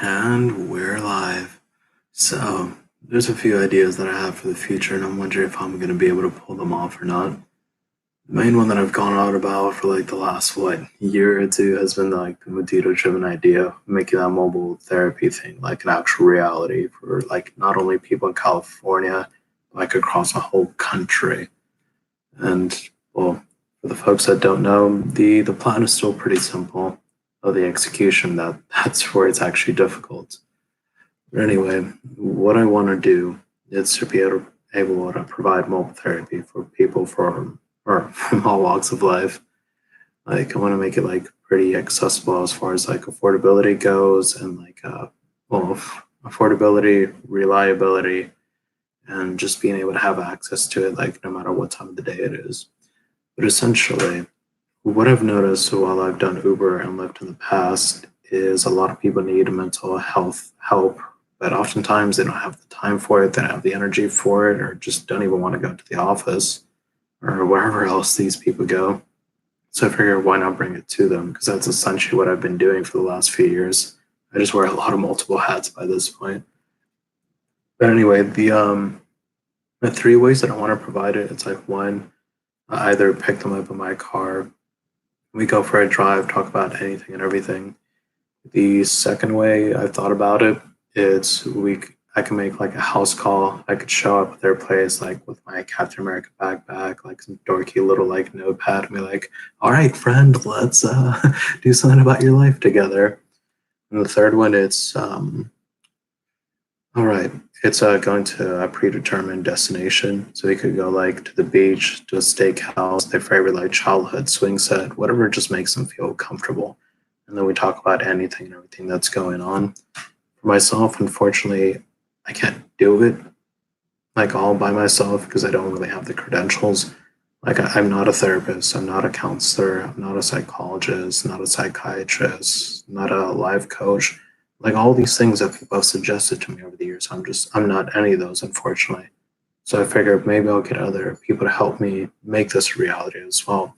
And we're live. So, there's a few ideas that I have for the future, and I'm wondering if I'm going to be able to pull them off or not. The main one that I've gone out about for like the last, year or two has been the Medito driven idea of making that mobile therapy thing like an actual reality for like not only people in California, but like across a whole country. And, well, for the folks that don't know, the plan is still pretty simple. Though the execution that's where it's actually difficult. But anyway, what I want to do is to be able to provide mobile therapy for people from all walks of life. Like I want to make it like pretty accessible as far as like affordability goes and well affordability, reliability, and just being able to have access to it like no matter what time of the day it is. But essentially, what I've noticed while I've done Uber and Lyft in the past is a lot of people need mental health help, but oftentimes they don't have the time for it, they don't have the energy for it, or just don't even want to go to the office or wherever else these people go. So I figured why not bring it to them? Because that's essentially what I've been doing for the last few years. I just wear a lot of multiple hats by this point. But anyway, the three ways that I want to provide it, it's like one, I either pick them up in my car, we go for a drive, talk about anything and everything. The second way I've thought about it is I can make like a house call. I could show up at their place like with my Captain America backpack, like some dorky little like notepad, and be like, "All right, friend, let's do something about your life together." And the third one, it's all right. It's going to a predetermined destination, so we could go like to the beach, to a steakhouse, their favorite like childhood swing set, whatever just makes them feel comfortable. And then we talk about anything and everything that's going on. For myself, unfortunately, I can't do it like all by myself because I don't really have the credentials. Like I'm not a therapist, I'm not a counselor, I'm not a psychologist, not a psychiatrist, not a life coach. Like all these things that people have suggested to me over the years, I'm not any of those, unfortunately. So I figured maybe I'll get other people to help me make this a reality as well.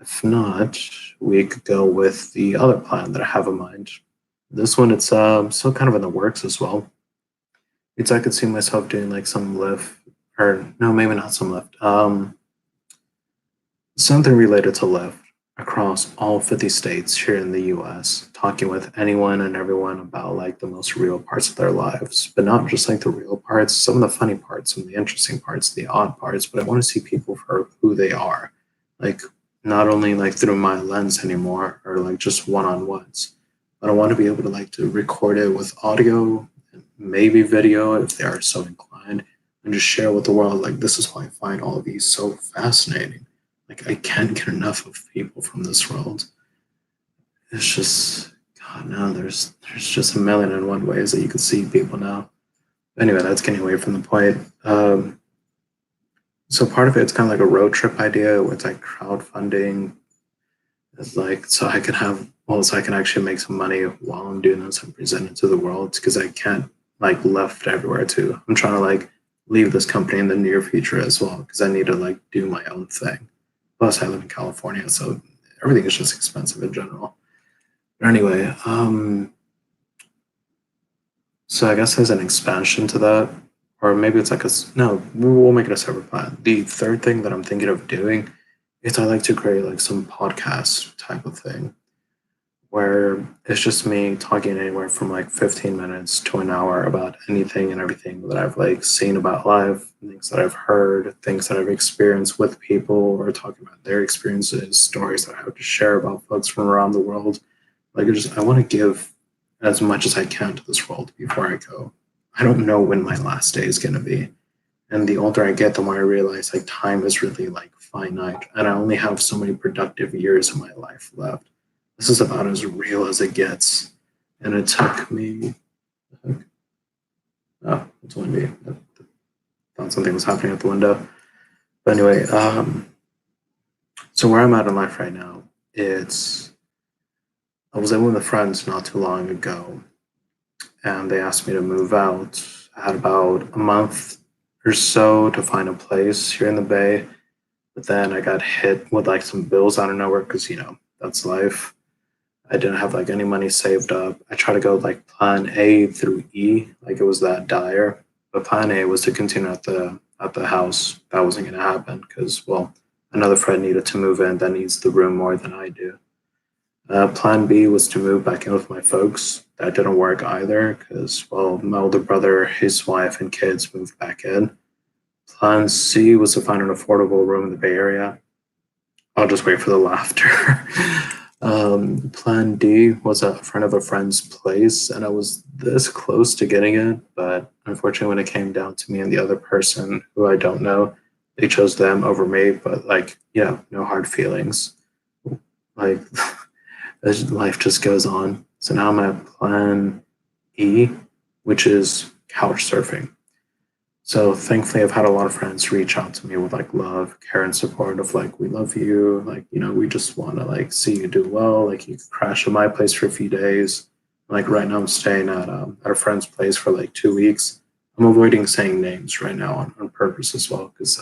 If not, we could go with the other plan that I have in mind. This one, it's still kind of in the works as well. It's I could see myself doing like some lift, or no, maybe not some lift. Something related to Lyft across all 50 states here in the US, talking with anyone and everyone about like the most real parts of their lives, but not just like the real parts, some of the funny parts, some of the interesting parts, the odd parts, but I want to see people for who they are. Like not only like through my lens anymore or like just one-on-ones, but I want to be able to like to record it with audio and maybe video if they are so inclined and just share with the world like this is why I find all of these so fascinating. Like I can't get enough of people from this world. It's just God no, there's just a million and one ways that you can see people now. Anyway, that's getting away from the point. So part of it's kind of like a road trip idea where it's like crowdfunding. It's like so I can have so I can actually make some money while I'm doing this and present it to the world because I can't like left everywhere too. I'm trying to like leave this company in the near future as well because I need to like do my own thing. Plus, I live in California, so everything is just expensive in general. But anyway, so I guess there's an expansion to that, or maybe it's like no, we'll make it a separate plan. The third thing that I'm thinking of doing is I like to create like some podcast type of thing where it's just me talking anywhere from like 15 minutes to an hour about anything and everything that I've like seen about life, things that I've heard, things that I've experienced with people, or talking about their experiences, stories that I have to share about folks from around the world. Like I want to give as much as I can to this world before I go. I don't know when my last day is going to be. And the older I get, the more I realize like time is really like finite and I only have so many productive years of my life left. This is about as real as it gets. And it took me, oh, it's only me. I thought something was happening at the window. But anyway, so where I'm at in life right now, it's, I was living with a friend not too long ago, and they asked me to move out. I had about a month or so to find a place here in the Bay, but then I got hit with like some bills out of nowhere because, that's life. I didn't have like any money saved up. I tried to go like plan A through E, like it was that dire. But plan A was to continue at the house. That wasn't gonna happen because well, another friend needed to move in that needs the room more than I do. Plan B was to move back in with my folks. That didn't work either because well, my older brother, his wife, and kids moved back in. Plan C was to find an affordable room in the Bay Area. I'll just wait for the laughter. Plan D was a friend of a friend's place, and I was this close to getting it, but unfortunately, when it came down to me and the other person who I don't know, they chose them over me. But like, no hard feelings. Like, life just goes on. So now I'm at Plan E, which is couch surfing. So thankfully, I've had a lot of friends reach out to me with like love, care, and support of like, we love you. Like, we just want to like see you do well. Like, you could crash at my place for a few days. Like right now, I'm staying at a friend's place for like 2 weeks. I'm avoiding saying names right now on purpose as well because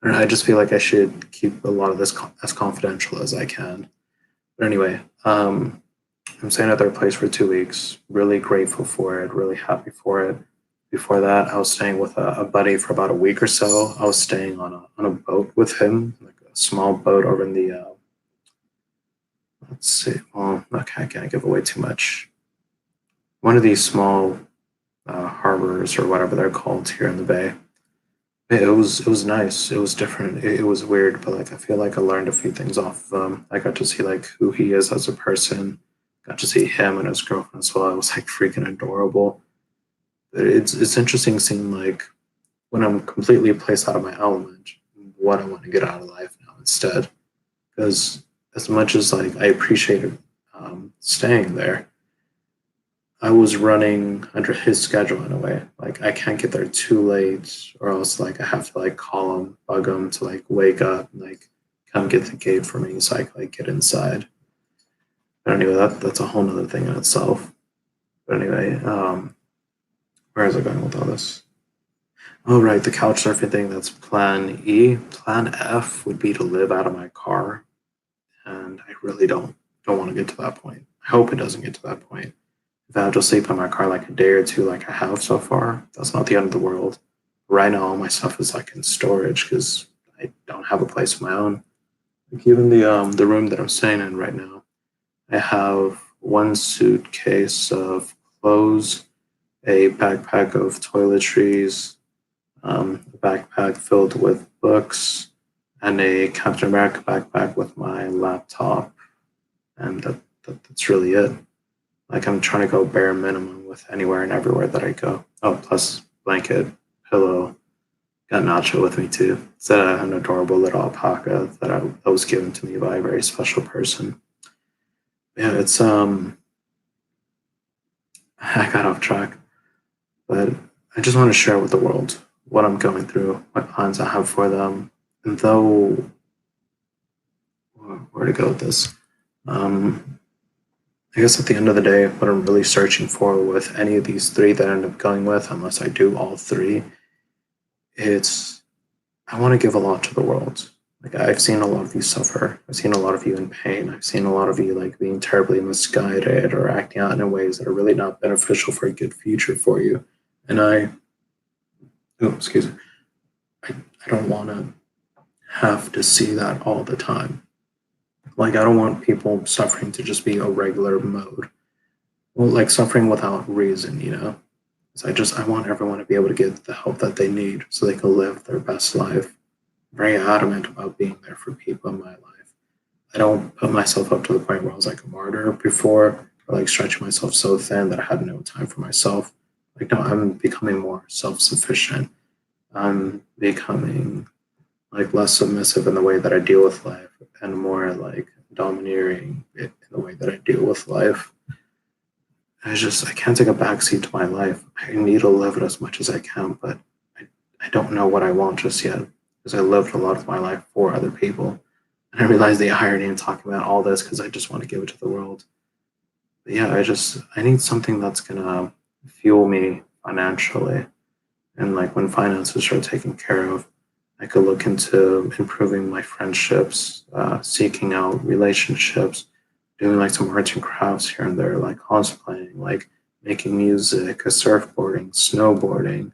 I just feel like I should keep a lot of this as confidential as I can. But anyway, I'm staying at their place for 2 weeks. Really grateful for it. Really happy for it. Before that, I was staying with a buddy for about a week or so. I was staying on a boat with him, like a small boat over in the. Let's see. Well, okay, I can't give away too much. One of these small harbors or whatever they're called here in the bay. It was nice. It was different. It was weird, but like I feel like I learned a few things off of him. I got to see like who he is as a person. Got to see him and his girlfriend as well. It was like freaking adorable. It's interesting seeing like when I'm completely placed out of my element, what I want to get out of life now instead. Because as much as like I appreciated staying there, I was running under his schedule in a way. Like I can't get there too late, or else like I have to like call him, bug him to like wake up, and, like come get the gate for me so I can like get inside. But anyway, that's a whole nother thing in itself. But anyway, where is I going with all this? Oh, right, the couch surfing thing, that's plan E. Plan F would be to live out of my car, and I really don't want to get to that point. I hope it doesn't get to that point. If I have to sleep in my car like a day or two, like I have so far, that's not the end of the world. Right now, all my stuff is like in storage because I don't have a place of my own. Like even the room that I'm staying in right now, I have one suitcase of clothes, a backpack of toiletries, a backpack filled with books, and a Captain America backpack with my laptop, and that's really it. Like I'm trying to go bare minimum with anywhere and everywhere that I go. Oh, plus blanket, pillow. Got Nacho with me too. It's an adorable little alpaca that was given to me by a very special person. Yeah, it's I got off track, but I just want to share with the world what I'm going through, what plans I have for them, and though where to go with this. Um, I guess at the end of the day, what I'm really searching for with any of these three that I end up going with, unless I do all three, it's I want to give a lot to the world. Like I've seen a lot of you suffer. I've seen a lot of you in pain. I've seen a lot of you like being terribly misguided or acting out in ways that are really not beneficial for a good future for you. And oh, excuse me, I don't want to have to see that all the time. Like I don't want people suffering to just be a regular mode. Well, like suffering without reason, you know. So I want everyone to be able to get the help that they need so they can live their best life. I'm very adamant about being there for people in my life. I don't put myself up to the point where I was like a martyr before, or like stretching myself so thin that I had no time for myself. Like no, I'm becoming more self-sufficient. I'm becoming like less submissive in the way that I deal with life and more like domineering in the way that I deal with life. I can't take a backseat to my life. I need to live it as much as I can, but I don't know what I want just yet because I lived a lot of my life for other people. And I realize the irony in talking about all this because I just want to give it to the world. But yeah, I need something that's gonna fuel me financially. And like when finances are taken care of, I could look into improving my friendships, seeking out relationships, doing like some arts and crafts here and there, like cosplaying, like making music, surfboarding, snowboarding,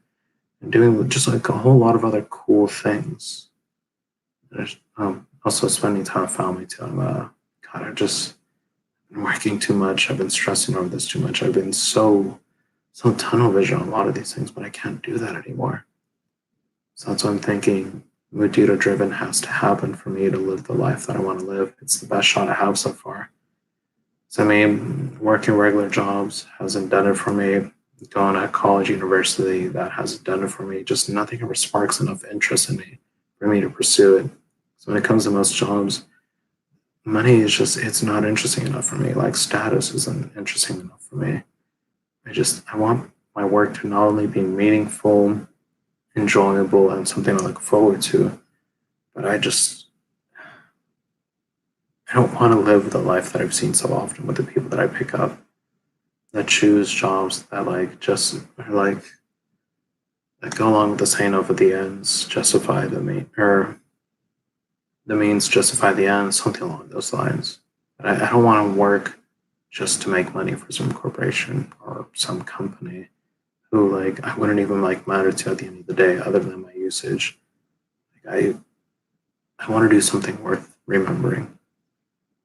and doing just like a whole lot of other cool things. There's also spending time with family too. God, I've just been working too much. I've been stressing over this too much. I've been so tunnel vision on a lot of these things, but I can't do that anymore. So that's why I'm thinking Mudita driven has to happen for me to live the life that I want to live. It's the best shot I have so far. So I mean, working regular jobs hasn't done it for me. Going to college, university, that hasn't done it for me. Just nothing ever sparks enough interest in me for me to pursue it. So when it comes to most jobs, money is just, it's not interesting enough for me. Like status isn't interesting enough for me. I want my work to not only be meaningful, enjoyable, and something I look forward to, but I don't want to live the life that I've seen so often with the people that I pick up that choose jobs that like just are like that go along with the saying of the ends justify the mean or the means justify the ends, something along those lines. But I don't want to work just to make money for some corporation or some company who like I wouldn't even like matter to at the end of the day other than my usage. Like I want to do something worth remembering.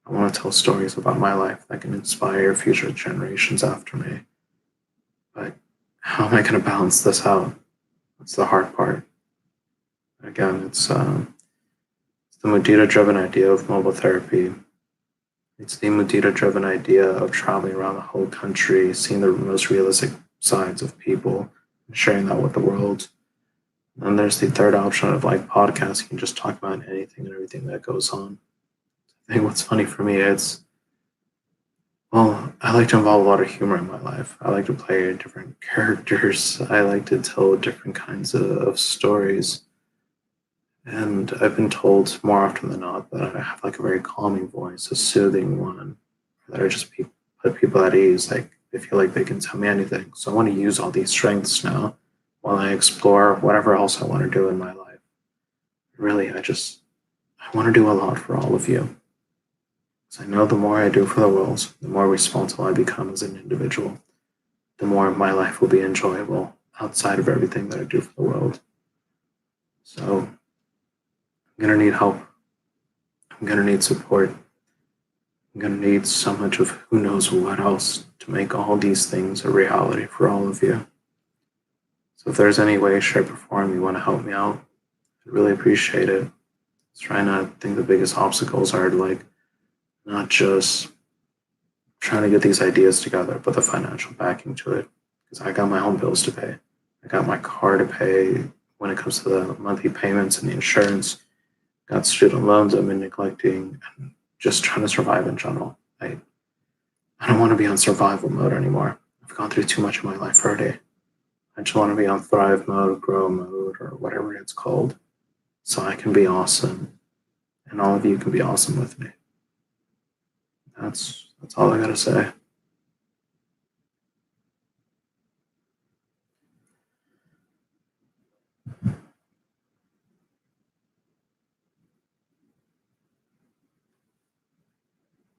I want to tell stories about my life that can inspire future generations after me. But how am I going to balance this out? That's the hard part. Again, it's the Mudita driven idea of mobile therapy. It's the Mudita driven idea of traveling around the whole country, seeing the most realistic sides of people, and sharing that with the world. And there's the third option of like podcasting, just talk about anything and everything that goes on. I think what's funny for me is, well, I like to involve a lot of humor in my life. I like to play different characters. I like to tell different kinds of stories. And I've been told more often than not that I have like a very calming voice, a soothing one, that I just put people at ease. Like they feel like they can tell me anything. So I want to use all these strengths now while I explore whatever else I want to do in my life. Really, I want to do a lot for all of you. Because I know the more I do for the world, the more responsible I become as an individual, the more my life will be enjoyable outside of everything that I do for the world. So I'm going to need help. I'm going to need support. I'm going to need so much of who knows what else to make all these things a reality for all of you. So if there's any way, shape, or form you want to help me out, I'd really appreciate it. Trying to think the biggest obstacles are like not just trying to get these ideas together, but the financial backing to it. Because I got my own bills to pay. I got my car to pay when it comes to the monthly payments and the insurance. Got student loans I've been neglecting and just trying to survive in general. I don't want to be on survival mode anymore. I've gone through too much in my life already. I just want to be on thrive mode, grow mode, or whatever it's called. So I can be awesome and all of you can be awesome with me. That's all I gotta say.